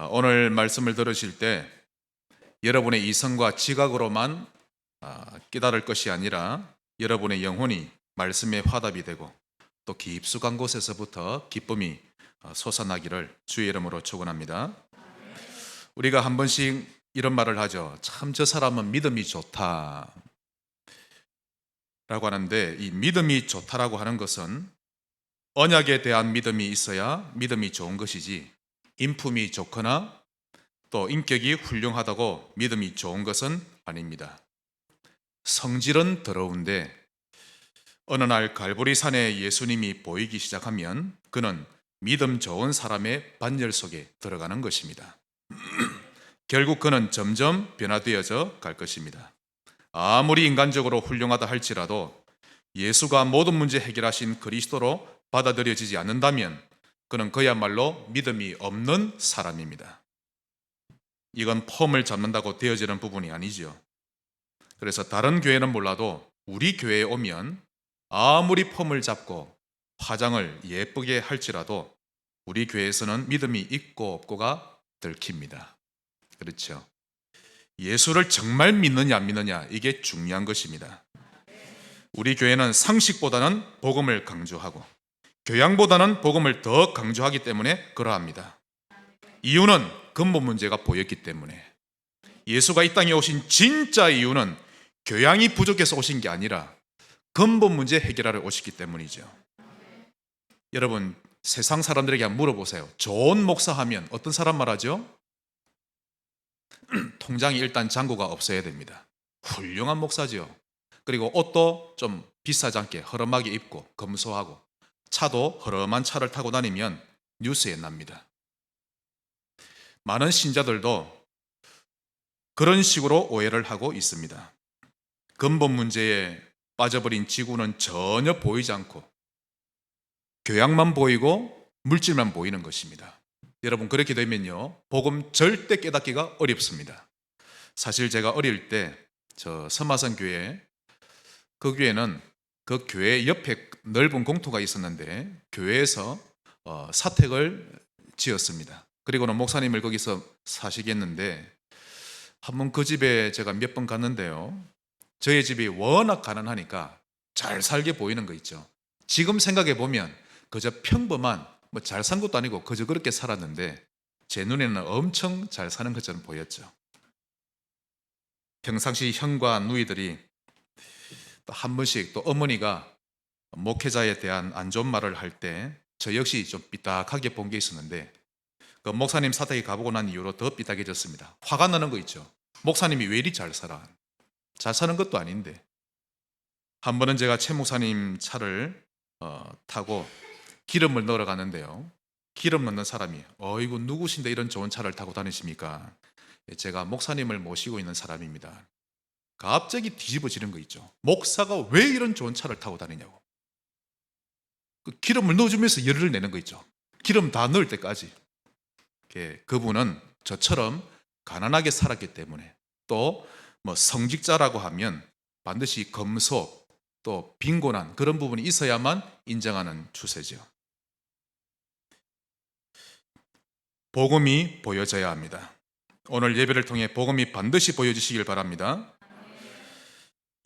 오늘 말씀을 들으실 때 여러분의 이성과 지각으로만 깨달을 것이 아니라 여러분의 영혼이 말씀의 화답이 되고 또 깊숙한 곳에서부터 기쁨이 솟아나기를 주의 이름으로 축원합니다. 우리가 한 번씩 이런 말을 하죠. 참 저 사람은 믿음이 좋다 라고 하는데, 이 믿음이 좋다라고 하는 것은 언약에 대한 믿음이 있어야 믿음이 좋은 것이지, 인품이 좋거나 또 인격이 훌륭하다고 믿음이 좋은 것은 아닙니다. 성질은 더러운데 어느 날 갈보리산에 예수님이 보이기 시작하면 그는 믿음 좋은 사람의 반열 속에 들어가는 것입니다. 결국 그는 점점 변화되어져 갈 것입니다. 아무리 인간적으로 훌륭하다 할지라도 예수가 모든 문제 해결하신 그리스도로 받아들여지지 않는다면 그는 그야말로 믿음이 없는 사람입니다. 이건 폼을 잡는다고 되어지는 부분이 아니죠. 그래서 다른 교회는 몰라도 우리 교회에 오면 아무리 폼을 잡고 화장을 예쁘게 할지라도 우리 교회에서는 믿음이 있고 없고가 들킵니다. 그렇죠. 예수를 정말 믿느냐 안 믿느냐, 이게 중요한 것입니다. 우리 교회는 상식보다는 복음을 강조하고 교양보다는 복음을 더 강조하기 때문에 그러합니다. 이유는 근본 문제가 보였기 때문에. 예수가 이 땅에 오신 진짜 이유는 교양이 부족해서 오신 게 아니라 근본 문제 해결하러 오셨기 때문이죠. 여러분, 세상 사람들에게 한번 물어보세요. 좋은 목사 하면 어떤 사람 말하죠? 통장에 일단 잔고가 없어야 됩니다. 훌륭한 목사죠. 그리고 옷도 좀 비싸지 않게 허름하게 입고 검소하고 차도 허름한 차를 타고 다니면 뉴스에 납니다. 많은 신자들도 그런 식으로 오해를 하고 있습니다. 근본 문제에 빠져버린 지구는 전혀 보이지 않고 교양만 보이고 물질만 보이는 것입니다. 여러분, 그렇게 되면요, 복음 절대 깨닫기가 어렵습니다. 사실 제가 어릴 때 저 서마선 교회, 그 교회는 그 교회 옆에 넓은 공터가 있었는데 교회에서 사택을 지었습니다. 그리고는 목사님을 거기서 사시겠는데 한번 그 집에 제가 몇 번 갔는데요, 저희 집이 워낙 가난하니까 잘 살게 보이는 거 있죠. 지금 생각해 보면 그저 평범한, 잘 산 것도 아니고 그저 그렇게 살았는데 제 눈에는 엄청 잘 사는 것처럼 보였죠. 평상시 형과 누이들이 또 한 번씩, 또 어머니가 목회자에 대한 안 좋은 말을 할 때 저 역시 좀 삐딱하게 본 게 있었는데, 그 목사님 사택에 가보고 난 이후로 더 삐딱해졌습니다. 화가 나는 거 있죠. 목사님이 왜 이리 잘 살아? 잘 사는 것도 아닌데. 한 번은 제가 최 목사님 차를 타고 기름을 넣으러 가는데요, 기름 넣는 사람이 이거 누구신데 이런 좋은 차를 타고 다니십니까? 제가 목사님을 모시고 있는 사람입니다. 갑자기 뒤집어지는 거 있죠. 목사가 왜 이런 좋은 차를 타고 다니냐고. 그 기름을 넣어주면서 열을 내는 거 있죠. 기름 다 넣을 때까지. 그분은 저처럼 가난하게 살았기 때문에, 또 성직자라고 하면 반드시 검소 또 빈곤한 그런 부분이 있어야만 인정하는 추세죠. 복음이 보여져야 합니다. 오늘 예배를 통해 복음이 반드시 보여주시길 바랍니다.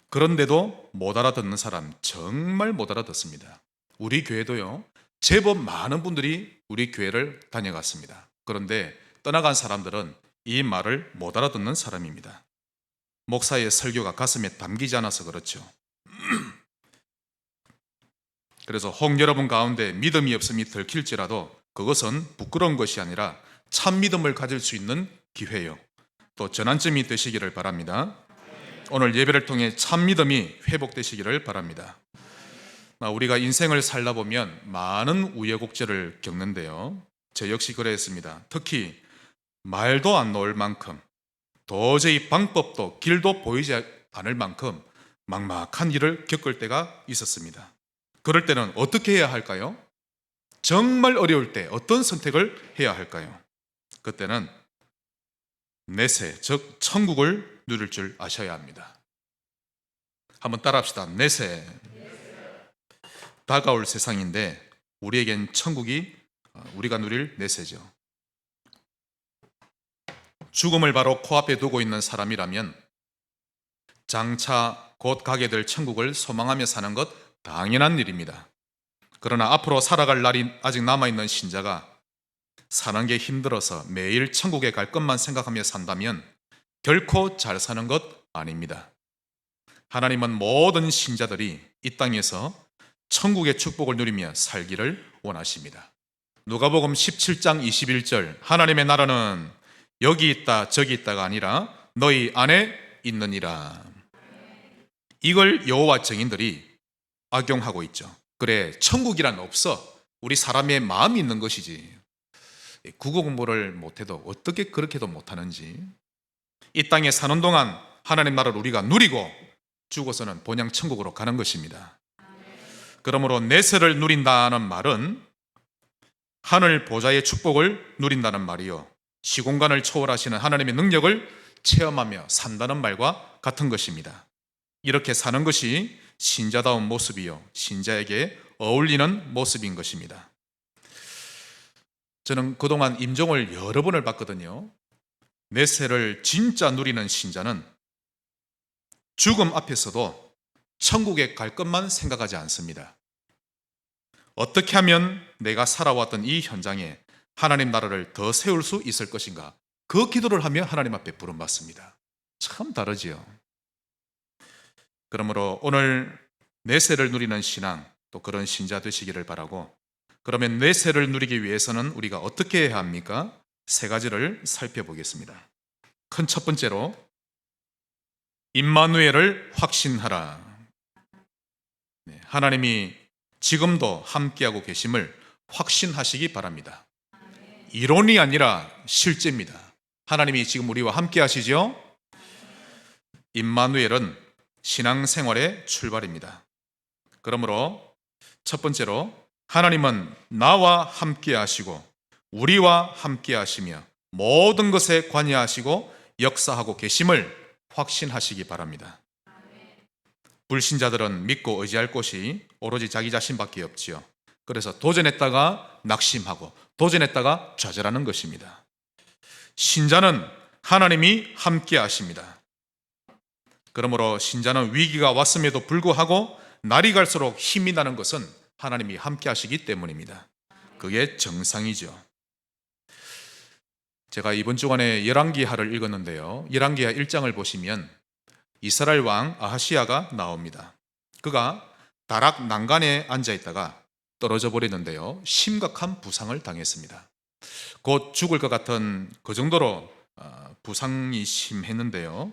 그런데도 못 알아듣는 사람 정말 못 알아듣습니다. 우리 교회도요, 제법 많은 분들이 우리 교회를 다녀갔습니다. 그런데 떠나간 사람들은 이 말을 못 알아듣는 사람입니다. 목사의 설교가 가슴에 담기지 않아서 그렇죠. 그래서 혹 여러분 가운데 믿음이 없음이 들킬지라도 그것은 부끄러운 것이 아니라 참 믿음을 가질 수 있는 기회요, 또 전환점이 되시기를 바랍니다. 오늘 예배를 통해 참 믿음이 회복되시기를 바랍니다. 우리가 인생을 살다 보면 많은 우여곡절을 겪는데요, 저 역시 그랬습니다. 특히 말도 안 나올 만큼, 도저히 방법도 길도 보이지 않을 만큼 막막한 일을 겪을 때가 있었습니다. 그럴 때는 어떻게 해야 할까요? 정말 어려울 때 어떤 선택을 해야 할까요? 그때는 내세, 즉 천국을 누릴 줄 아셔야 합니다. 한번 따라합시다. 내세. 다가올 세상인데 우리에겐 천국이 우리가 누릴 내세죠. 죽음을 바로 코앞에 두고 있는 사람이라면 장차 곧 가게 될 천국을 소망하며 사는 것 당연한 일입니다. 그러나 앞으로 살아갈 날이 아직 남아있는 신자가 사는 게 힘들어서 매일 천국에 갈 것만 생각하며 산다면 결코 잘 사는 것 아닙니다. 하나님은 모든 신자들이 이 땅에서 천국의 축복을 누리며 살기를 원하십니다. 누가복음 17장 21절, 하나님의 나라는 여기 있다 저기 있다가 아니라 너희 안에 있느니라. 이걸 여호와 증인들이 악용하고 있죠. 그래, 천국이란 없어. 우리 사람의 마음이 있는 것이지. 국어 공부를 못해도 어떻게 그렇게도 못하는지. 이 땅에 사는 동안 하나님 나라를 우리가 누리고 죽어서는 본향 천국으로 가는 것입니다. 그러므로 내세를 누린다는 말은 하늘 보좌의 축복을 누린다는 말이요, 시공간을 초월하시는 하나님의 능력을 체험하며 산다는 말과 같은 것입니다. 이렇게 사는 것이 신자다운 모습이요, 신자에게 어울리는 모습인 것입니다. 저는 그동안 임종을 여러 번을 봤거든요. 내세를 진짜 누리는 신자는 죽음 앞에서도 천국에 갈 것만 생각하지 않습니다. 어떻게 하면 내가 살아왔던 이 현장에 하나님 나라를 더 세울 수 있을 것인가, 그 기도를 하며 하나님 앞에 부름받습니다. 참 다르지요. 그러므로 오늘 내세를 누리는 신앙, 또 그런 신자 되시기를 바라고, 그러면 내세를 누리기 위해서는 우리가 어떻게 해야 합니까? 세 가지를 살펴보겠습니다. 큰 첫 번째로 임마누엘을 확신하라. 하나님이 지금도 함께하고 계심을 확신하시기 바랍니다. 이론이 아니라 실제입니다. 하나님이 지금 우리와 함께 하시죠? 임마누엘은 신앙생활의 출발입니다. 그러므로 첫 번째로 하나님은 나와 함께 하시고 우리와 함께 하시며 모든 것에 관여하시고 역사하고 계심을 확신하시기 바랍니다. 불신자들은 믿고 의지할 곳이 오로지 자기 자신밖에 없지요. 그래서 도전했다가 낙심하고 도전했다가 좌절하는 것입니다. 신자는 하나님이 함께 하십니다. 그러므로 신자는 위기가 왔음에도 불구하고 날이 갈수록 힘이 나는 것은 하나님이 함께 하시기 때문입니다. 그게 정상이죠. 제가 이번 주간에 열왕기하를 읽었는데요, 열왕기하 1장을 보시면 이스라엘 왕 아하시야가 나옵니다. 그가 다락 난간에 앉아있다가 떨어져 버렸는데요, 심각한 부상을 당했습니다. 곧 죽을 것 같은 그 정도로 부상이 심했는데요,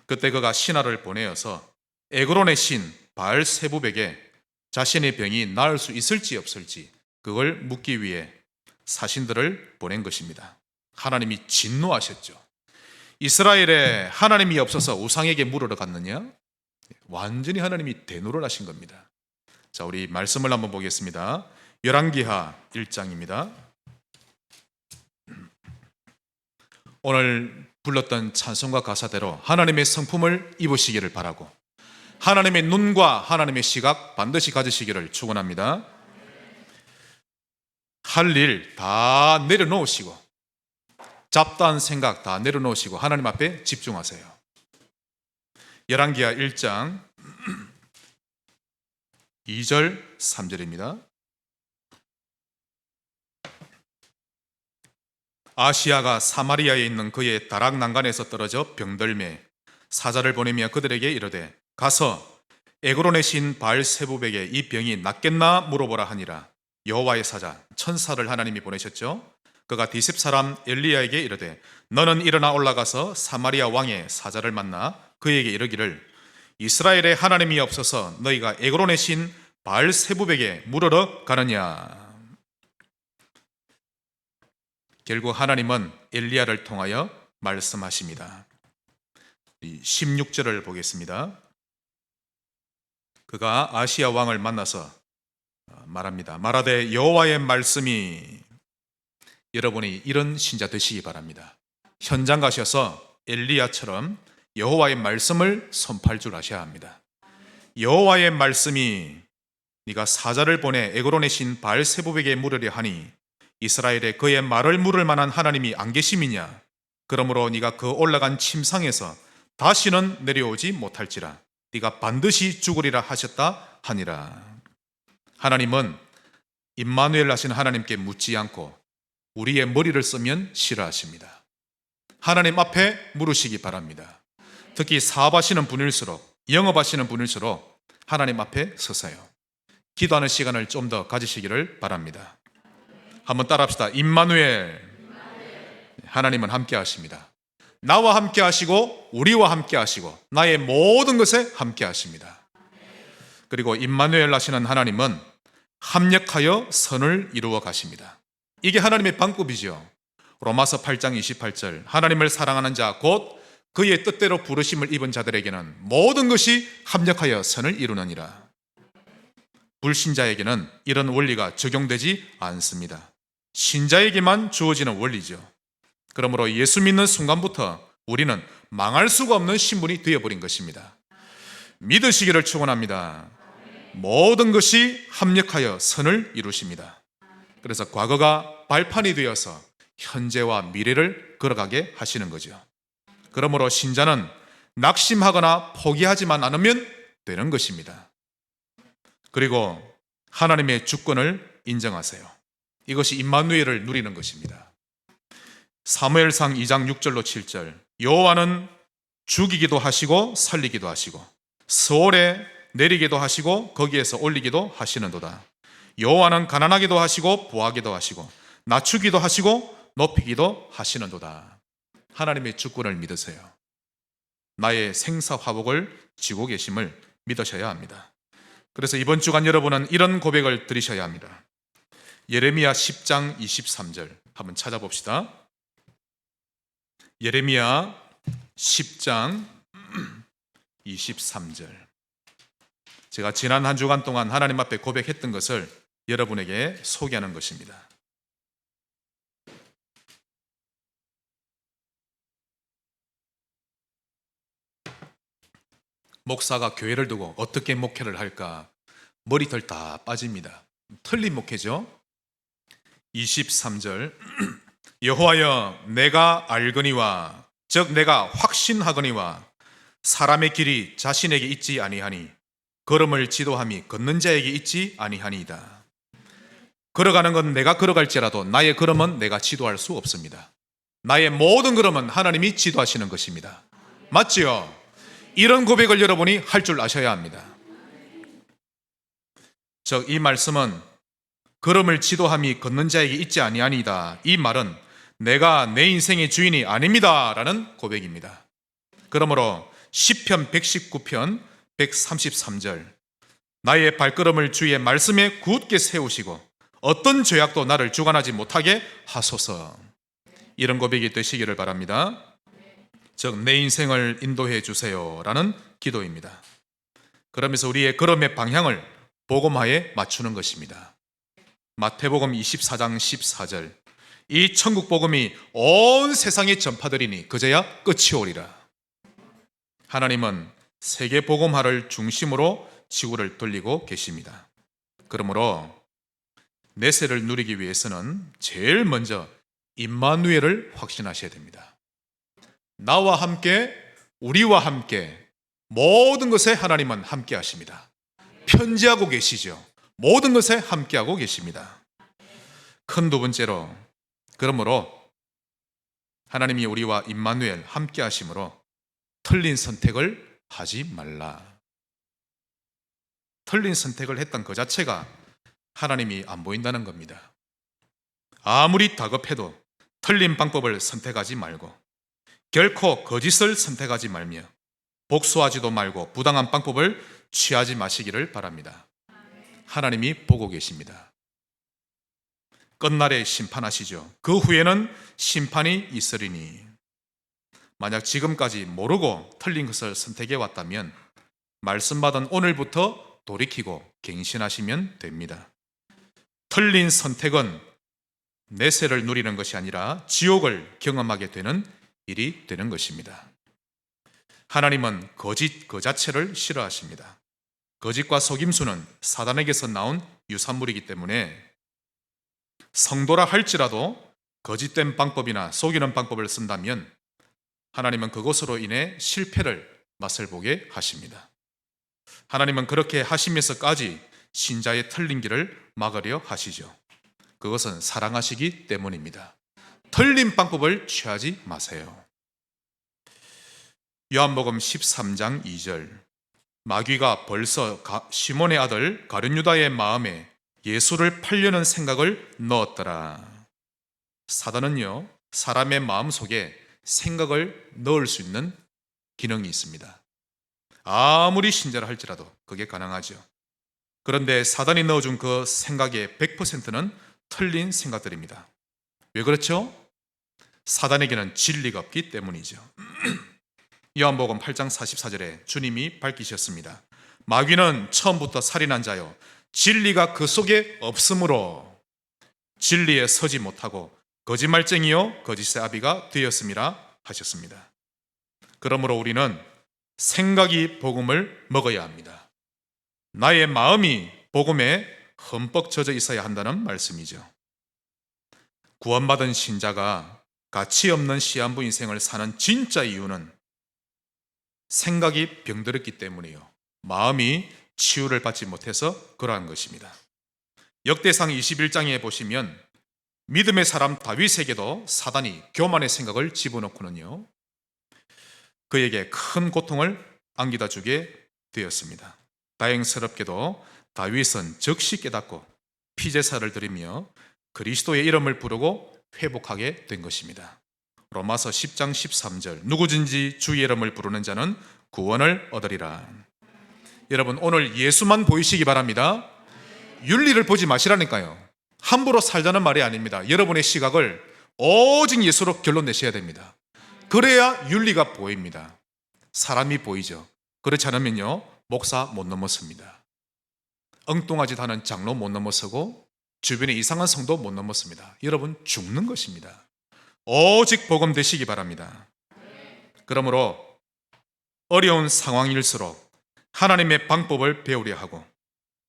그때 그가 신하를 보내어서 에그론의 신 바알세부백에 자신의 병이 나을 수 있을지 없을지 그걸 묻기 위해 사신들을 보낸 것입니다. 하나님이 진노하셨죠. 이스라엘에 하나님이 없어서 우상에게 물으러 갔느냐? 완전히 하나님이 대노를 하신 겁니다. 자, 우리 말씀을 한번 보겠습니다. 열왕기하 1장입니다. 오늘 불렀던 찬송가 가사대로 하나님의 성품을 입으시기를 바라고, 하나님의 눈과 하나님의 시각 반드시 가지시기를 축원합니다. 할 일 다 내려놓으시고 잡다한 생각 다 내려놓으시고 하나님 앞에 집중하세요. 열왕기하 1장 2절 3절입니다. 아시야가 사마리아에 있는 그의 다락 난간에서 떨어져 병들매 사자를 보내며 그들에게 이르되 가서 에그론의 신 바알세부백에 이 병이 낫겠나 물어보라 하니라. 여호와의 사자 천사를 하나님이 보내셨죠. 그가 디셉 사람 엘리야에게 이르되 너는 일어나 올라가서 사마리아 왕의 사자를 만나 그에게 이르기를 이스라엘에 하나님이 없어서 너희가 에그론의 신 바알세부백에 물으러 가느냐. 결국 하나님은 엘리야를 통하여 말씀하십니다. 16절을 보겠습니다. 그가 아시아 왕을 만나서 말합니다. 말하되 여호와의 말씀이, 여러분이 이런 신자 되시기 바랍니다. 현장 가셔서 엘리야처럼 여호와의 말씀을 선포할 줄 아셔야 합니다. 여호와의 말씀이 네가 사자를 보내 에그론의 신 바알세부백에 물으려 하니 이스라엘에 그의 말을 물을 만한 하나님이 안 계심이냐. 그러므로 네가 그 올라간 침상에서 다시는 내려오지 못할지라 네가 반드시 죽으리라 하셨다 하니라. 하나님은 임마누엘 하신 하나님께 묻지 않고 우리의 머리를 쓰면 싫어하십니다. 하나님 앞에 물으시기 바랍니다. 특히 사업하시는 분일수록, 영업하시는 분일수록 하나님 앞에 서서요. 기도하는 시간을 좀 더 가지시기를 바랍니다. 한번 따라합시다. 임마누엘. 하나님은 함께 하십니다. 나와 함께 하시고 우리와 함께 하시고 나의 모든 것에 함께 하십니다. 그리고 임마누엘 하시는 하나님은 합력하여 선을 이루어 가십니다. 이게 하나님의 방법이죠. 로마서 8장 28절 하나님을 사랑하는 자 곧 그의 뜻대로 부르심을 입은 자들에게는 모든 것이 합력하여 선을 이루느니라. 불신자에게는 이런 원리가 적용되지 않습니다. 신자에게만 주어지는 원리죠. 그러므로 예수 믿는 순간부터 우리는 망할 수가 없는 신분이 되어버린 것입니다. 믿으시기를 축원합니다. 모든 것이 합력하여 선을 이루십니다. 그래서 과거가 발판이 되어서 현재와 미래를 걸어가게 하시는 거죠. 그러므로 신자는 낙심하거나 포기하지만 않으면 되는 것입니다. 그리고 하나님의 주권을 인정하세요. 이것이 임마누엘을 누리는 것입니다. 사무엘상 2장 6절로 7절 여호와는 죽이기도 하시고 살리기도 하시고 스올에 내리기도 하시고 거기에서 올리기도 하시는도다. 여호와는 가난하기도 하시고 부하기도 하시고 낮추기도 하시고 높이기도 하시는도다. 하나님의 주권을 믿으세요. 나의 생사화복을 쥐고 계심을 믿으셔야 합니다. 그래서 이번 주간 여러분은 이런 고백을 드리셔야 합니다. 예레미야 10장 23절 한번 찾아봅시다. 예레미야 10장 23절 제가 지난 한 주간 동안 하나님 앞에 고백했던 것을 여러분에게 소개하는 것입니다. 목사가 교회를 두고 어떻게 목회를 할까? 머리털 다 빠집니다. 틀린 목회죠. 23절 여호와여 내가 알거니와 즉 내가 확신하거니와 사람의 길이 자신에게 있지 아니하니 걸음을 지도함이 걷는 자에게 있지 아니하니이다. 걸어가는 건 내가 걸어갈지라도 나의 걸음은 내가 지도할 수 없습니다. 나의 모든 걸음은 하나님이 지도하시는 것입니다. 맞지요? 이런 고백을 여러분이 할 줄 아셔야 합니다. 즉 이 말씀은 걸음을 지도함이 걷는 자에게 있지 아니하니이다. 이 말은 내가 내 인생의 주인이 아닙니다 라는 고백입니다. 그러므로 시편 119편 133절 나의 발걸음을 주의 말씀에 굳게 세우시고 어떤 죄악도 나를 주관하지 못하게 하소서. 이런 고백이 되시기를 바랍니다. 즉 내 인생을 인도해 주세요 라는 기도입니다. 그러면서 우리의 걸음의 방향을 복음화에 맞추는 것입니다. 마태복음 24장 14절 이 천국 복음이 온 세상에 전파되리니 그제야 끝이 오리라. 하나님은 세계 복음화를 중심으로 지구를 돌리고 계십니다. 그러므로 내세를 누리기 위해서는 제일 먼저 임마누엘을 확신하셔야 됩니다. 나와 함께 우리와 함께 모든 것에 하나님은 함께 하십니다. 편지하고 계시죠. 모든 것에 함께하고 계십니다. 큰 두 번째로 그러므로 하나님이 우리와 임마누엘 함께 하심으로 틀린 선택을 하지 말라. 틀린 선택을 했던 그 자체가 하나님이 안 보인다는 겁니다. 아무리 다급해도 틀린 방법을 선택하지 말고 결코 거짓을 선택하지 말며 복수하지도 말고 부당한 방법을 취하지 마시기를 바랍니다. 하나님이 보고 계십니다. 끝날에 심판하시죠. 그 후에는 심판이 있으리니 만약 지금까지 모르고 틀린 것을 선택해 왔다면 말씀받은 오늘부터 돌이키고 갱신하시면 됩니다. 틀린 선택은 내세를 누리는 것이 아니라 지옥을 경험하게 되는 일이 되는 것입니다. 하나님은 거짓 그 자체를 싫어하십니다. 거짓과 속임수는 사단에게서 나온 유산물이기 때문에 성도라 할지라도 거짓된 방법이나 속이는 방법을 쓴다면 하나님은 그것으로 인해 실패를 맛을 보게 하십니다. 하나님은 그렇게 하시면서까지 신자의 틀린 길을 막으려 하시죠. 그것은 사랑하시기 때문입니다. 틀린 방법을 취하지 마세요. 요한복음 13장 2절, 마귀가 벌써 시몬의 아들 가룟 유다의 마음에 예수를 팔려는 생각을 넣었더라. 사단은요, 사람의 마음 속에 생각을 넣을 수 있는 기능이 있습니다. 아무리 신자라 할지라도 그게 가능하죠. 그런데 사단이 넣어준 그 생각의 100%는 틀린 생각들입니다. 왜 그렇죠? 사단에게는 진리가 없기 때문이죠. 요한복음 8장 44절에 주님이 밝히셨습니다. 마귀는 처음부터 살인한 자요, 진리가 그 속에 없으므로 진리에 서지 못하고 거짓말쟁이요 거짓의 아비가 되었음이라 하셨습니다. 그러므로 우리는 생각이 복음을 먹어야 합니다. 나의 마음이 복음에 흠뻑 젖어 있어야 한다는 말씀이죠. 구원받은 신자가 가치 없는 시한부 인생을 사는 진짜 이유는 생각이 병들었기 때문이요, 마음이 치유를 받지 못해서 그러한 것입니다. 역대상 21장에 보시면 믿음의 사람 다윗에게도 사단이 교만의 생각을 집어넣고는요, 그에게 큰 고통을 안기다 주게 되었습니다. 다행스럽게도 다윗은 즉시 깨닫고 피제사를 드리며 그리스도의 이름을 부르고 회복하게 된 것입니다. 로마서 10장 13절, 누구든지 주의 이름을 부르는 자는 구원을 얻으리라. 여러분, 오늘 예수만 보이시기 바랍니다. 윤리를 보지 마시라니까요. 함부로 살자는 말이 아닙니다. 여러분의 시각을 오직 예수로 결론 내셔야 됩니다. 그래야 윤리가 보입니다. 사람이 보이죠. 그렇지 않으면요, 목사 못 넘었습니다. 엉뚱하지도 않은 장로 못 넘어서고 주변에 이상한 성도 못 넘었습니다. 여러분, 죽는 것입니다. 오직 복음 되시기 바랍니다. 그러므로 어려운 상황일수록 하나님의 방법을 배우려 하고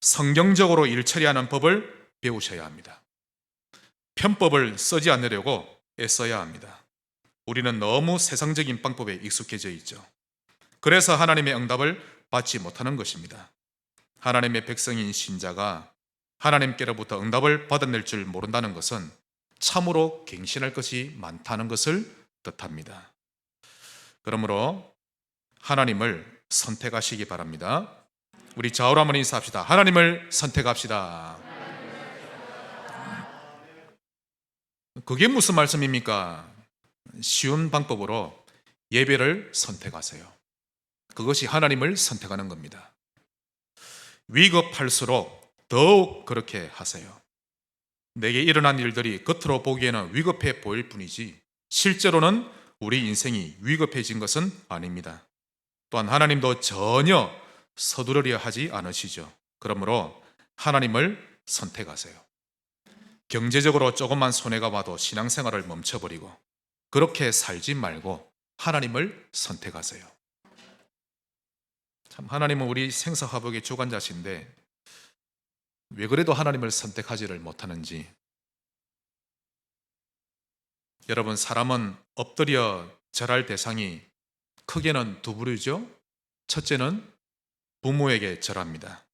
성경적으로 일 처리하는 법을 배우셔야 합니다. 편법을 쓰지 않으려고 애써야 합니다. 우리는 너무 세상적인 방법에 익숙해져 있죠. 그래서 하나님의 응답을 받지 못하는 것입니다. 하나님의 백성인 신자가 하나님께로부터 응답을 받아낼 줄 모른다는 것은 참으로 갱신할 것이 많다는 것을 뜻합니다. 그러므로 하나님을 선택하시기 바랍니다. 우리 좌우로 한번 인사합시다. 하나님을 선택합시다. 그게 무슨 말씀입니까? 쉬운 방법으로 예배를 선택하세요. 그것이 하나님을 선택하는 겁니다. 위급할수록 더욱 그렇게 하세요. 내게 일어난 일들이 겉으로 보기에는 위급해 보일 뿐이지 실제로는 우리 인생이 위급해진 것은 아닙니다. 또한 하나님도 전혀 서두르려 하지 않으시죠. 그러므로 하나님을 선택하세요. 경제적으로 조금만 손해가 와도 신앙생활을 멈춰버리고 그렇게 살지 말고 하나님을 선택하세요. 참, 하나님은 우리 생사화복의 주관자신데 왜 그래도 하나님을 선택하지를 못하는지. 여러분, 사람은 엎드려 절할 대상이 크게는 두 부류죠. 첫째는 부모에게 절합니다.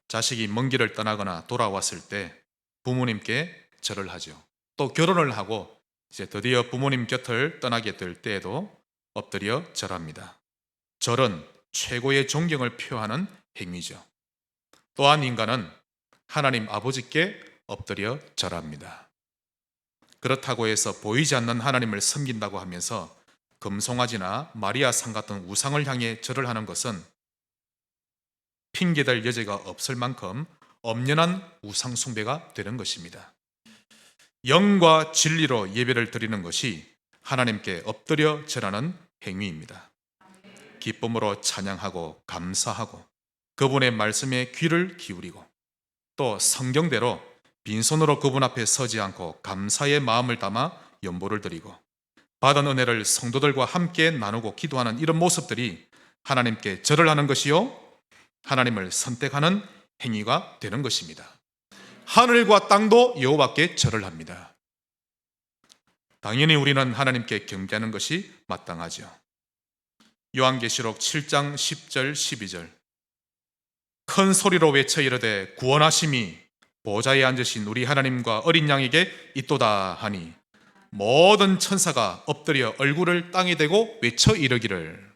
자식이 먼 길을 떠나거나 돌아왔을 때 부모님께 절을 하죠. 또 결혼을 하고 이제 드디어 부모님 곁을 떠나게 될 때에도 엎드려 절합니다. 절은 최고의 존경을 표하는 행위죠. 또한 인간은 하나님 아버지께 엎드려 절합니다. 그렇다고 해서 보이지 않는 하나님을 섬긴다고 하면서 금송아지나 마리아상 같은 우상을 향해 절을 하는 것은 핑계댈 여지가 없을 만큼 엄연한 우상 숭배가 되는 것입니다. 영과 진리로 예배를 드리는 것이 하나님께 엎드려 절하는 행위입니다. 기쁨으로 찬양하고 감사하고 그분의 말씀에 귀를 기울이고 또 성경대로 빈손으로 그분 앞에 서지 않고 감사의 마음을 담아 연보를 드리고 받은 은혜를 성도들과 함께 나누고 기도하는 이런 모습들이 하나님께 절을 하는 것이요, 하나님을 선택하는 행위가 되는 것입니다. 하늘과 땅도 여호와께 절을 합니다. 당연히 우리는 하나님께 경배하는 것이 마땅하죠. 요한계시록 7장 10절 12절 큰 소리로 외쳐 이르되 구원하심이 보좌에 앉으신 우리 하나님과 어린 양에게 있도다 하니 모든 천사가 엎드려 얼굴을 땅에 대고 외쳐 이르기를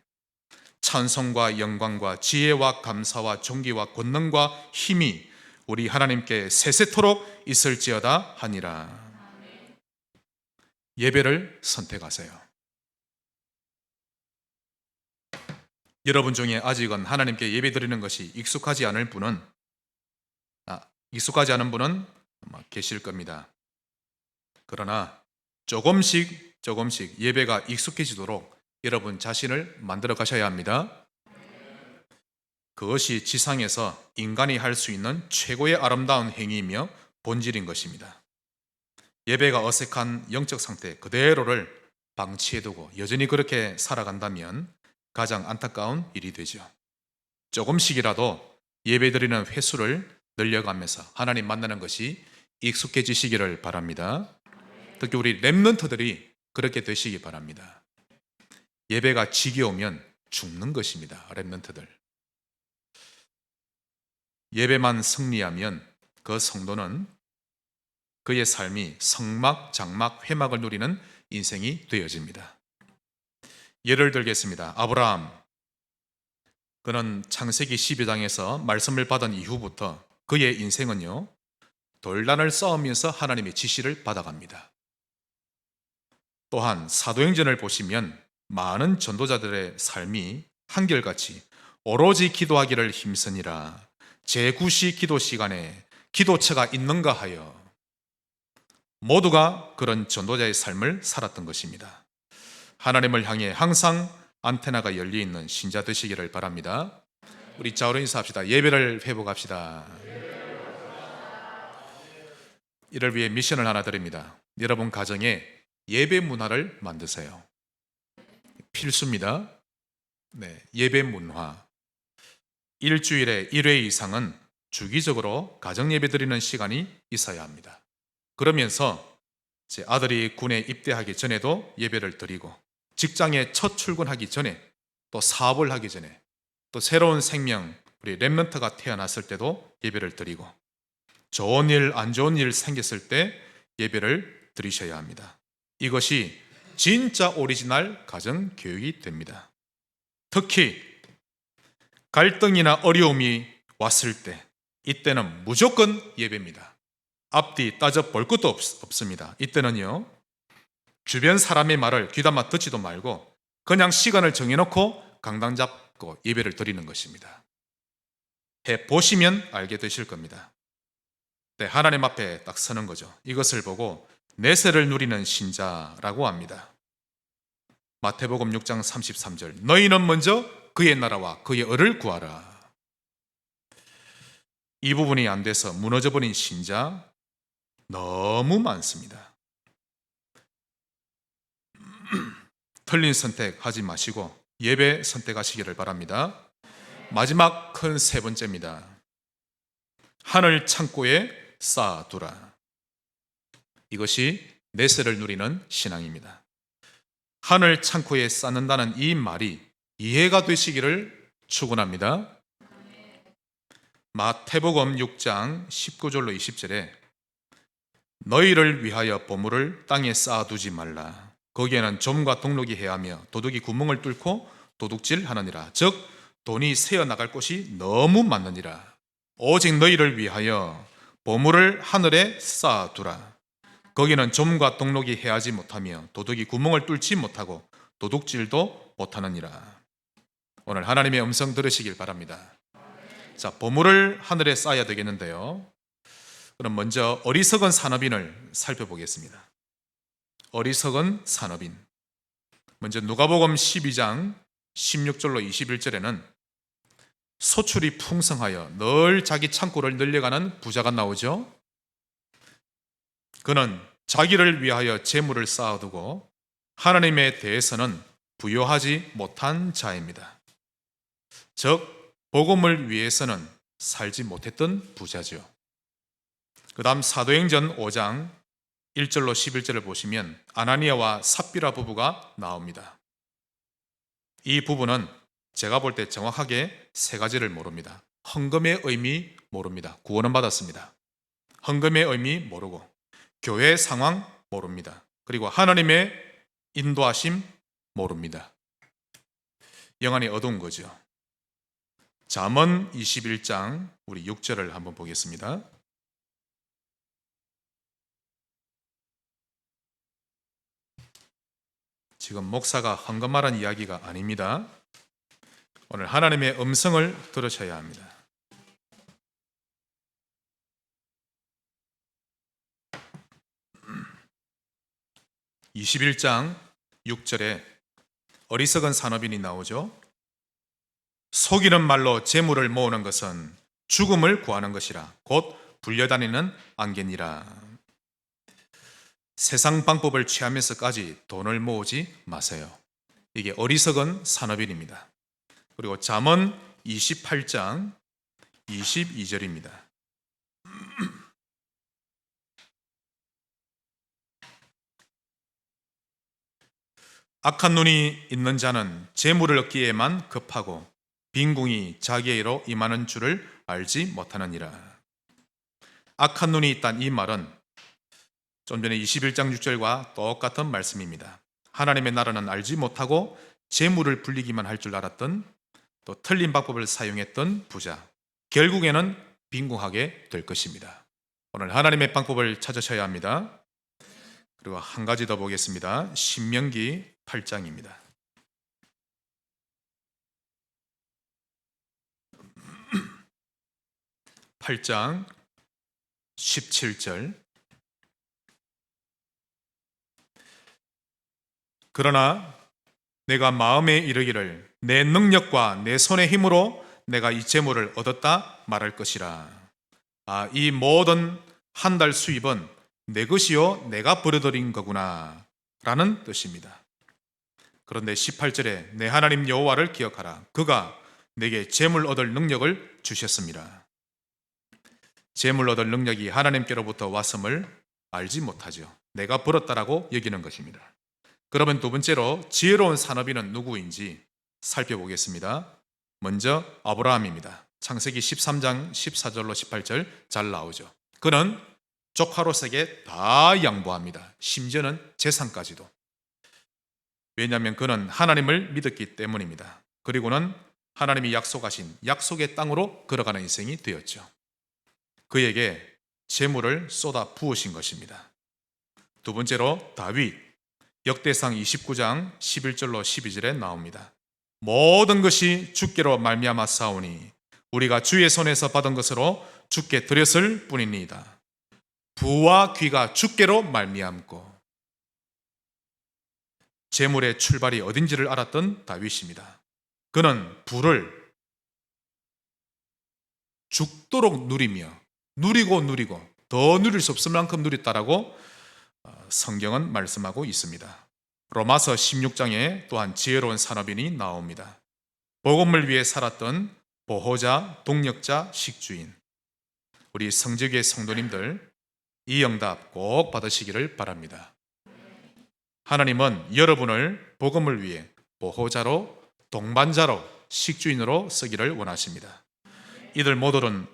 찬송과 영광과 지혜와 감사와 존귀와 권능과 힘이 우리 하나님께 세세토록 있을지어다 하니라. 예배를 선택하세요. 여러분 중에 아직은 하나님께 예배 드리는 것이 익숙하지 않은 분은 아마 계실 겁니다. 그러나 조금씩 예배가 익숙해지도록 여러분 자신을 만들어 가셔야 합니다. 그것이 지상에서 인간이 할 수 있는 최고의 아름다운 행위이며 본질인 것입니다. 예배가 어색한 영적 상태 그대로를 방치해두고 여전히 그렇게 살아간다면 가장 안타까운 일이 되죠. 조금씩이라도 예배드리는 횟수를 늘려가면서 하나님 만나는 것이 익숙해지시기를 바랍니다. 특히 우리 렘넌트들이 그렇게 되시기 바랍니다. 예배가 지겨우면 죽는 것입니다. 렘넌트들. 예배만 승리하면 그 성도는 그의 삶이 성막, 장막, 회막을 누리는 인생이 되어집니다. 예를 들겠습니다. 아브라함, 그는 창세기 12장에서 말씀을 받은 이후부터 그의 인생은요, 돌단을 쌓으면서 하나님의 지시를 받아갑니다. 또한 사도행전을 보시면 많은 전도자들의 삶이 한결같이 오로지 기도하기를 힘쓰니라 제9시 기도 시간에 기도처가 있는가 하여 모두가 그런 전도자의 삶을 살았던 것입니다. 하나님을 향해 항상 안테나가 열려있는 신자 되시기를 바랍니다. 우리 좌우로 인사합시다. 예배를 회복합시다. 이를 위해 미션을 하나 드립니다. 여러분 가정에 예배 문화를 만드세요. 필수입니다. 예배 문화. 일주일에 1회 이상은 주기적으로 가정 예배 드리는 시간이 있어야 합니다. 그러면서 제 아들이 군에 입대하기 전에도 예배를 드리고 직장에 첫 출근하기 전에 또 사업을 하기 전에 또 새로운 생명 우리 렘넌트가 태어났을 때도 예배를 드리고 좋은 일 안 좋은 일 생겼을 때 예배를 드리셔야 합니다. 이것이 진짜 오리지널 가정 교육이 됩니다. 특히 갈등이나 어려움이 왔을 때 이때는 무조건 예배입니다. 앞뒤 따져 볼 것도 없습니다. 이때는요, 주변 사람의 말을 귀담아 듣지도 말고 그냥 시간을 정해놓고 강당 잡고 예배를 드리는 것입니다. 해보시면 알게 되실 겁니다. 하나님 앞에 딱 서는 거죠. 이것을 보고 내세를 누리는 신자라고 합니다. 마태복음 6장 33절 너희는 먼저 그의 나라와 그의 의를 구하라. 이 부분이 안 돼서 무너져버린 신자 너무 많습니다. 틀린 선택 하지 마시고 예배 선택하시기를 바랍니다. 마지막 큰 세 번째입니다. 하늘 창고에 쌓아두라. 이것이 내세를 누리는 신앙입니다. 하늘 창고에 쌓는다는 이 말이 이해가 되시기를 축원합니다. 마태복음 6장 19절로 20절에 너희를 위하여 보물을 땅에 쌓아두지 말라. 거기에는 좀과 동록이 해하며 도둑이 구멍을 뚫고 도둑질하느니라. 즉 돈이 새어나갈 곳이 너무 많으니라. 오직 너희를 위하여 보물을 하늘에 쌓아두라. 거기는 좀과 동록이 해하지 못하며 도둑이 구멍을 뚫지 못하고 도둑질도 못하느니라. 오늘 하나님의 음성 들으시길 바랍니다. 자, 보물을 하늘에 쌓아야 되겠는데요. 그럼 먼저 어리석은 산업인을 살펴보겠습니다. 어리석은 산업인. 먼저 누가복음 12장 16절로 21절에는 소출이 풍성하여 늘 자기 창고를 늘려가는 부자가 나오죠. 그는 자기를 위하여 재물을 쌓아두고 하나님에 대해서는 부요하지 못한 자입니다. 즉 복음을 위해서는 살지 못했던 부자죠. 그 다음 사도행전 5장 1절로 11절을 보시면 아나니아와 삽비라 부부가 나옵니다. 이 부부는 제가 볼 때 정확하게 세 가지를 모릅니다. 헌금의 의미 모릅니다. 구원은 받았습니다. 헌금의 의미 모르고, 교회 상황 모릅니다. 그리고 하나님의 인도하심 모릅니다. 영안이 어두운 거죠. 잠언 21장 우리 6절을 한번 보겠습니다. 지금 목사가 헌금하라는 이야기가 아닙니다. 오늘 하나님의 음성을 들으셔야 합니다. (21장 6절에) 어리석은 산업인이 나오죠. 속이는 말로 재물을 모으는 것은 죽음을 구하는 것이라 곧 불려다니는 안개니라. 세상 방법을 취하면서까지 돈을 모으지 마세요. 이게 어리석은 산업인입니다. 그리고 잠언 28장 22절입니다. 악한 눈이 있는 자는 재물을 얻기에만 급하고 빈궁이 자기에게로 임하는 줄을 알지 못하느니라. 악한 눈이 있다는 이 말은 좀 전에 21장 6절과 똑같은 말씀입니다. 하나님의 나라는 알지 못하고 재물을 불리기만 할 줄 알았던, 또 틀린 방법을 사용했던 부자, 결국에는 빈궁하게 될 것입니다. 오늘 하나님의 방법을 찾으셔야 합니다. 그리고 한 가지 더 보겠습니다. 신명기 8장입니다. (8장 17절) 그러나 내가 마음에 이르기를 내 능력과 내 손의 힘으로 내가 이 재물을 얻었다 말할 것이라. 이 모든 한 달 수입은 내 것이요 내가 벌어들인 거구나 라는 뜻입니다. 그런데 18절에 내 하나님 여호와를 기억하라. 그가 내게 재물 얻을 능력을 주셨습니다. 재물 얻을 능력이 하나님께로부터 왔음을 알지 못하죠. 내가 벌었다라고 여기는 것입니다. 그러면 두 번째로 지혜로운 산업인은 누구인지 살펴보겠습니다. 먼저 아브라함입니다. 창세기 13장 14절로 18절 잘 나오죠. 그는 조카로서에게 다 양보합니다. 심지어는 재산까지도. 왜냐하면 그는 하나님을 믿었기 때문입니다. 그리고는 하나님이 약속하신 약속의 땅으로 걸어가는 인생이 되었죠. 그에게 재물을 쏟아 부으신 것입니다. 두 번째로 다윗, 역대상 29장 11절로 12절에 나옵니다. 모든 것이 주께로 말미암아 싸우니 우리가 주의 손에서 받은 것으로 주께 드렸을 뿐이니이다. 부와 귀가 주께로 말미암고. 재물의 출발이 어딘지를 알았던 다윗입니다. 그는 부를 죽도록 누리며 누리고 더 누릴 수 없을 만큼 누렸다라고 성경은 말씀하고 있습니다. 로마서 16장에 또한 지혜로운 산업인이 나옵니다. 복음을 위해 살았던 보호자, 동력자, 식주인. 우리 성직의 성도님들 이 응답 꼭 받으시기를 바랍니다. 하나님은 여러분을 복음을 위해 보호자로, 동반자로, 식주인으로 쓰기를 원하십니다. 이들 모두는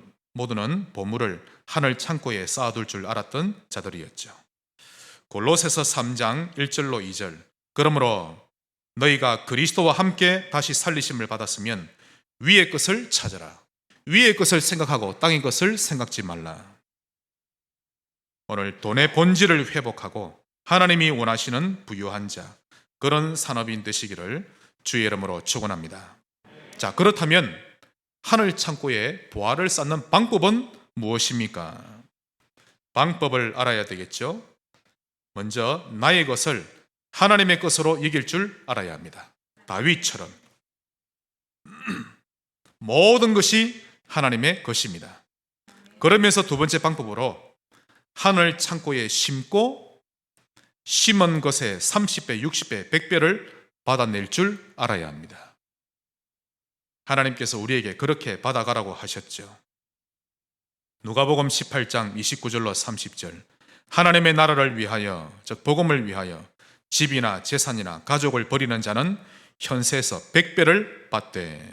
보물을 하늘 창고에 쌓아둘 줄 알았던 자들이었죠. 골로새서 3장 1절로 2절 그러므로 너희가 그리스도와 함께 다시 살리심을 받았으면 위의 것을 찾아라. 위의 것을 생각하고 땅의 것을 생각지 말라. 오늘 돈의 본질을 회복하고 하나님이 원하시는 부유한 자, 그런 산업인 되시기를 주의 이름으로 축원합니다. 자, 그렇다면 하늘 창고에 보화를 쌓는 방법은 무엇입니까? 방법을 알아야 되겠죠. 먼저 나의 것을 하나님의 것으로 여길 줄 알아야 합니다. 다윗처럼 모든 것이 하나님의 것입니다. 그러면서 두 번째 방법으로 하늘 창고에 심고 심은 것에 30배, 60배, 100배를 받아낼 줄 알아야 합니다. 하나님께서 우리에게 그렇게 받아가라고 하셨죠. 누가복음 18장 29절로 30절 하나님의 나라를 위하여, 즉 복음을 위하여 집이나 재산이나 가족을 버리는 자는 현세에서 100배를 받되.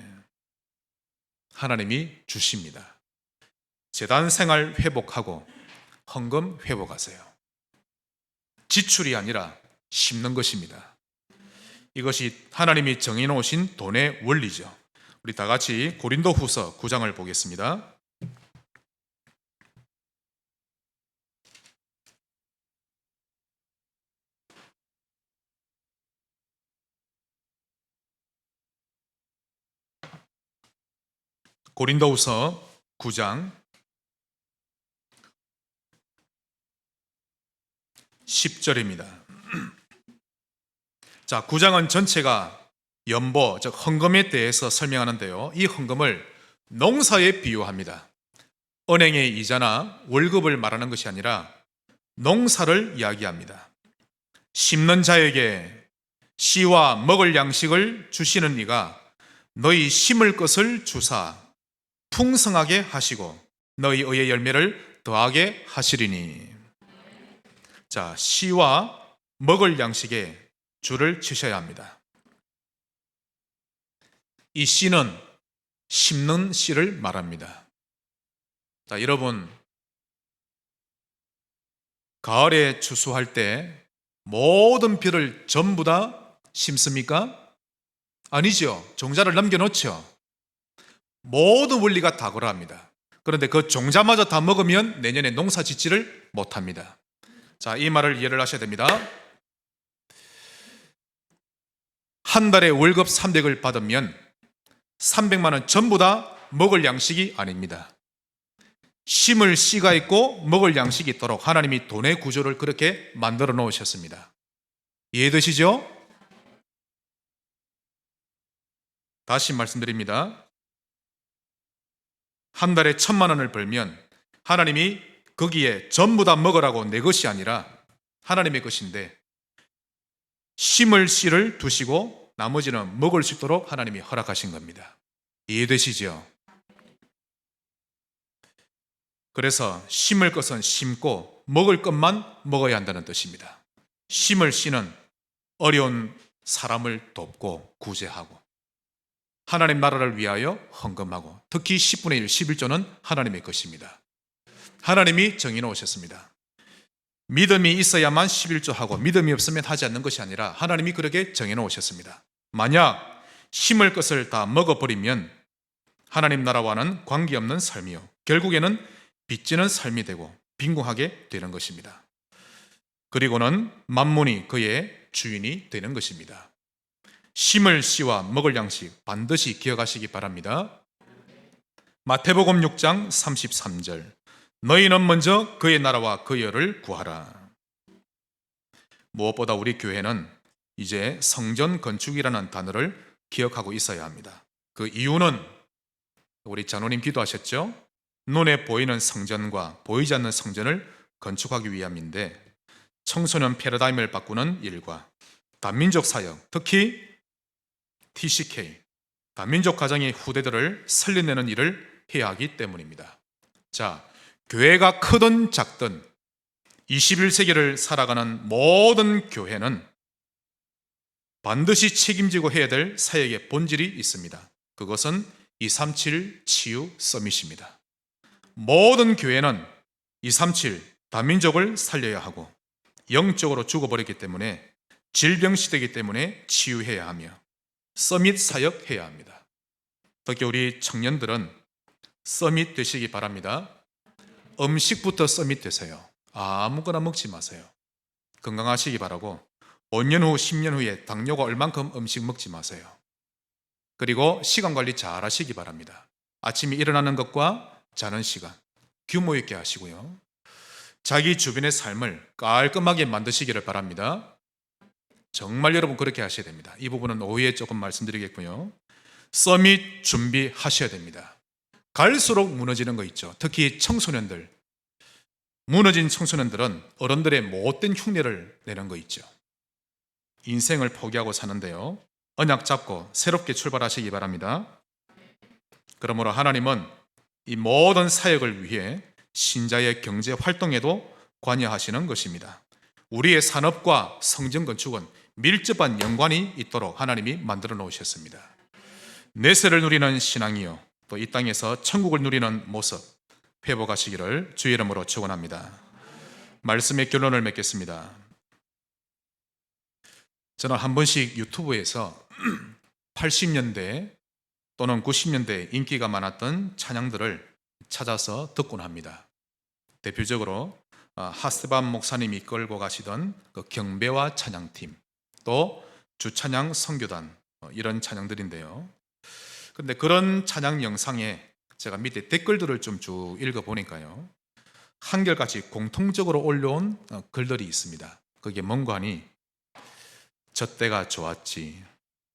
하나님이 주십니다. 재단 생활 회복하고 헌금 회복하세요. 지출이 아니라 심는 것입니다. 이것이 하나님이 정해놓으신 돈의 원리죠. 우리 다 같이 고린도후서 9장을 보겠습니다. 고린도후서 9장 10절입니다. 자, 9장은 전체가 연보, 즉 헌금에 대해서 설명하는데요. 이 헌금을 농사에 비유합니다. 은행의 이자나 월급을 말하는 것이 아니라 농사를 이야기합니다. 심는 자에게 씨와 먹을 양식을 주시는 이가 너희 심을 것을 주사 풍성하게 하시고 너희 의의 열매를 더하게 하시리니. 자, 씨와 먹을 양식에 줄을 치셔야 합니다. 이 씨는 심는 씨를 말합니다. 자, 여러분, 가을에 추수할 때 모든 벼를 전부 다 심습니까? 아니죠. 종자를 남겨놓죠. 모든 원리가 다 그러합니다. 그런데 그 종자마저 다 먹으면 내년에 농사 짓지를 못합니다. 자, 이 말을 이해를 하셔야 됩니다. 한 달에 월급 300을 받으면 300만 원 전부 다 먹을 양식이 아닙니다. 심을 씨가 있고 먹을 양식이 있도록 하나님이 돈의 구조를 그렇게 만들어 놓으셨습니다. 이해되시죠? 다시 말씀드립니다. 한 달에 1,000만 원을 벌면 하나님이 거기에 전부 다 먹으라고 내 것이 아니라 하나님의 것인데 심을 씨를 두시고 나머지는 먹을 수 있도록 하나님이 허락하신 겁니다. 이해되시죠? 그래서 심을 것은 심고 먹을 것만 먹어야 한다는 뜻입니다. 심을 씨는 어려운 사람을 돕고 구제하고 하나님 나라를 위하여 헌금하고 특히 10분의 1, 11조는 하나님의 것입니다. 하나님이 정해놓으셨습니다. 믿음이 있어야만 11조하고 믿음이 없으면 하지 않는 것이 아니라 하나님이 그렇게 정해놓으셨습니다. 만약 심을 것을 다 먹어버리면 하나님 나라와는 관계없는 삶이요 결국에는 빚지는 삶이 되고 빈궁하게 되는 것입니다. 그리고는 만문이 그의 주인이 되는 것입니다. 심을 씨와 먹을 양식 반드시 기억하시기 바랍니다. 마태복음 6장 33절 너희는 먼저 그의 나라와 그의 의를 구하라. 무엇보다 우리 교회는 이제 성전 건축이라는 단어를 기억하고 있어야 합니다. 그 이유는 우리 장로님 기도하셨죠? 눈에 보이는 성전과 보이지 않는 성전을 건축하기 위함인데 청소년 패러다임을 바꾸는 일과 다민족 사역, 특히 TCK, 다민족 가정의 후대들을 살려내는 일을 해야 하기 때문입니다. 자, 교회가 크든 작든 21세기를 살아가는 모든 교회는 반드시 책임지고 해야 될 사역의 본질이 있습니다. 그것은 237 치유 서밋입니다. 모든 교회는 237 다민족을 살려야 하고 영적으로 죽어버렸기 때문에 질병시대이기 때문에 치유해야 하며 서밋 사역해야 합니다. 특히 우리 청년들은 서밋 되시기 바랍니다. 음식부터 서밋 되세요. 아무거나 먹지 마세요. 건강하시기 바라고 5년 후 10년 후에 당뇨가 얼만큼 음식 먹지 마세요. 그리고 시간 관리 잘 하시기 바랍니다. 아침에 일어나는 것과 자는 시간 규모 있게 하시고요. 자기 주변의 삶을 깔끔하게 만드시기를 바랍니다. 정말 여러분 그렇게 하셔야 됩니다. 이 부분은 오후에 조금 말씀드리겠고요. 서밋 준비하셔야 됩니다. 갈수록 무너지는 거 있죠. 특히 청소년들, 무너진 청소년들은 어른들의 못된 흉내를 내는 거 있죠. 인생을 포기하고 사는데요, 언약 잡고 새롭게 출발하시기 바랍니다. 그러므로 하나님은 이 모든 사역을 위해 신자의 경제 활동에도 관여하시는 것입니다. 우리의 산업과 성전 건축은 밀접한 연관이 있도록 하나님이 만들어 놓으셨습니다. 내세를 누리는 신앙이요, 또 이 땅에서 천국을 누리는 모습 회복하시기를 주의 이름으로 축원합니다. 말씀의 결론을 맺겠습니다. 저는 한 번씩 유튜브에서 80년대 또는 90년대 인기가 많았던 찬양들을 찾아서 듣곤 합니다. 대표적으로 하스반 목사님이 이끌고 가시던 그 경배와 찬양팀, 또 주찬양 선교단, 이런 찬양들인데요. 그런데 그런 찬양 영상에 제가 밑에 댓글들을 좀 쭉 읽어보니까요, 한결같이 공통적으로 올려온 글들이 있습니다. 그게 뭔가 하니, 저 때가 좋았지,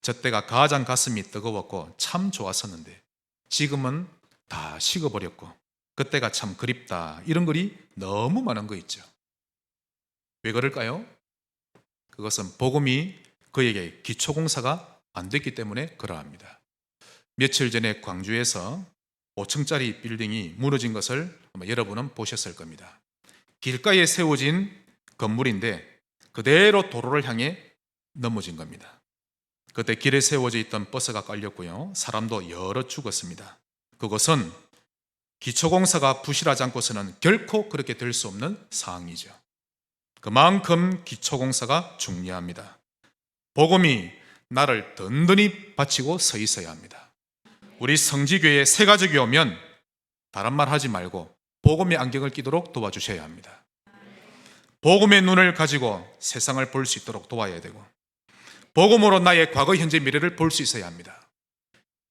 저 때가 가장 가슴이 뜨거웠고 참 좋았었는데 지금은 다 식어버렸고 그때가 참 그립다, 이런 글이 너무 많은 거 있죠. 왜 그럴까요? 그것은 복음이 그에게 기초공사가 안 됐기 때문에 그러합니다. 며칠 전에 광주에서 5층짜리 빌딩이 무너진 것을 아마 여러분은 보셨을 겁니다. 길가에 세워진 건물인데 그대로 도로를 향해 넘어진 겁니다. 그때 길에 세워져 있던 버스가 깔렸고요, 사람도 여러 죽었습니다. 그것은 기초공사가 부실하지 않고서는 결코 그렇게 될 수 없는 상황이죠. 그만큼 기초공사가 중요합니다. 복음이 나를 든든히 바치고 서 있어야 합니다. 우리 성지교회 새가족이 오면 다른 말 하지 말고 복음의 안경을 끼도록 도와주셔야 합니다. 복음의 눈을 가지고 세상을 볼 수 있도록 도와야 되고, 복음으로 나의 과거, 현재, 미래를 볼 수 있어야 합니다.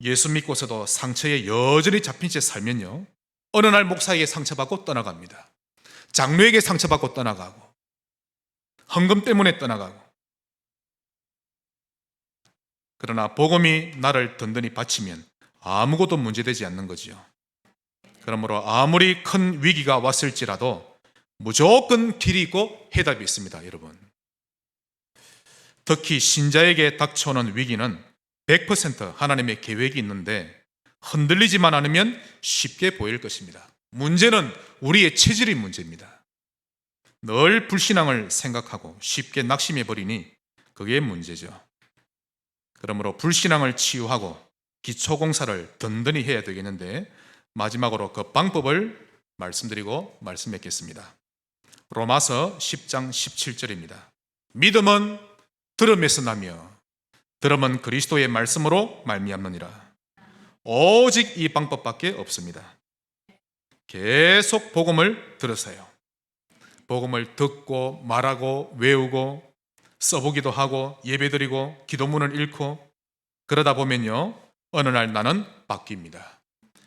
예수 믿고서도 상처에 여전히 잡힌 채 살면요, 어느 날 목사에게 상처받고 떠나갑니다. 장로에게 상처받고 떠나가고, 헌금 때문에 떠나가고. 그러나 복음이 나를 든든히 바치면 아무것도 문제되지 않는 거지요. 그러므로 아무리 큰 위기가 왔을지라도 무조건 길이 있고 해답이 있습니다, 여러분. 특히 신자에게 닥쳐오는 위기는 100% 하나님의 계획이 있는데 흔들리지만 않으면 쉽게 보일 것입니다. 문제는 우리의 체질이 문제입니다. 늘 불신앙을 생각하고 쉽게 낙심해버리니 그게 문제죠. 그러므로 불신앙을 치유하고 기초공사를 든든히 해야 되겠는데, 마지막으로 그 방법을 말씀드리고 말씀 맺겠습니다. 로마서 10장 17절입니다. 믿음은 들음에서 나며 들음은 그리스도의 말씀으로 말미암느니라. 오직 이 방법밖에 없습니다. 계속 복음을 들으세요. 복음을 듣고 말하고 외우고 써보기도 하고 예배드리고 기도문을 읽고, 그러다 보면요, 어느 날 나는 바뀝니다.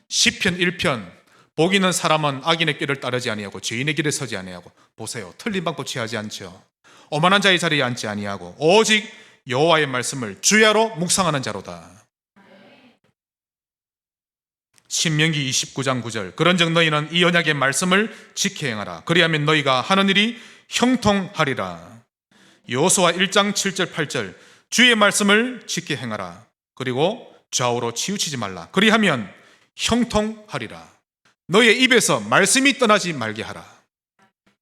시편 1편, 복 있는 사람은 악인의 길을 따르지 아니하고 죄인의 길에 서지 아니하고. 보세요, 틀린 방법 취하지 않죠. 오만한 자의 자리에 앉지 아니하고 오직 여호와의 말씀을 주야로 묵상하는 자로다. 신명기 29장 9절, 그런즉 너희는 이 언약의 말씀을 지켜 행하라. 그리하면 너희가 하는 일이 형통하리라. 여호수아 1장 7절 8절, 주의 말씀을 지켜 행하라. 그리고 좌우로 치우치지 말라. 그리하면 형통하리라. 너희의 입에서 말씀이 떠나지 말게 하라.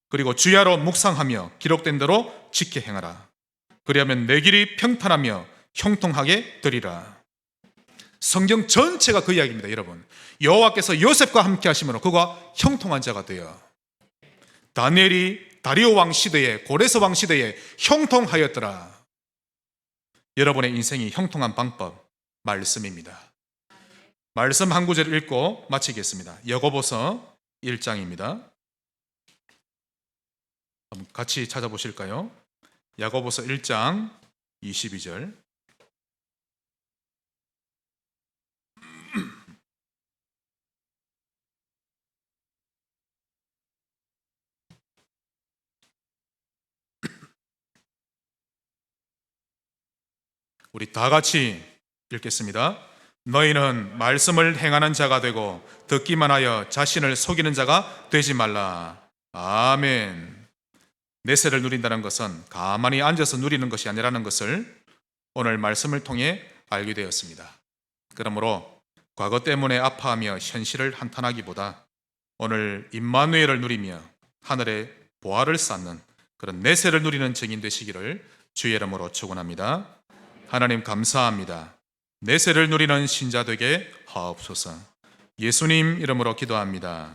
그리고 주야로 묵상하며 기록된 대로 지켜 행하라. 그리하면 내 길이 평탄하며 형통하게 되리라. 성경 전체가 그 이야기입니다, 여러분. 여호와께서 요셉과 함께 하시므로 그가 형통한 자가 되어, 다니엘이 다리오 왕 시대에, 고레스 왕 시대에 형통하였더라. 여러분의 인생이 형통한 방법, 말씀입니다. 말씀 한 구절 읽고 마치겠습니다. 야고보서 1장입니다. 같이 찾아보실까요? 야고보서 1장 22절. 우리 다 같이 읽겠습니다. 너희는 말씀을 행하는 자가 되고 듣기만 하여 자신을 속이는 자가 되지 말라. 아멘. 내세를 누린다는 것은 가만히 앉아서 누리는 것이 아니라는 것을 오늘 말씀을 통해 알게 되었습니다. 그러므로 과거 때문에 아파하며 현실을 한탄하기보다 오늘 임마누엘을 누리며 하늘의 보화를 쌓는 그런 내세를 누리는 증인 되시기를 주의 이름으로 축원합니다. 하나님 감사합니다. 내세를 누리는 신자 되게 하옵소서. 예수님 이름으로 기도합니다.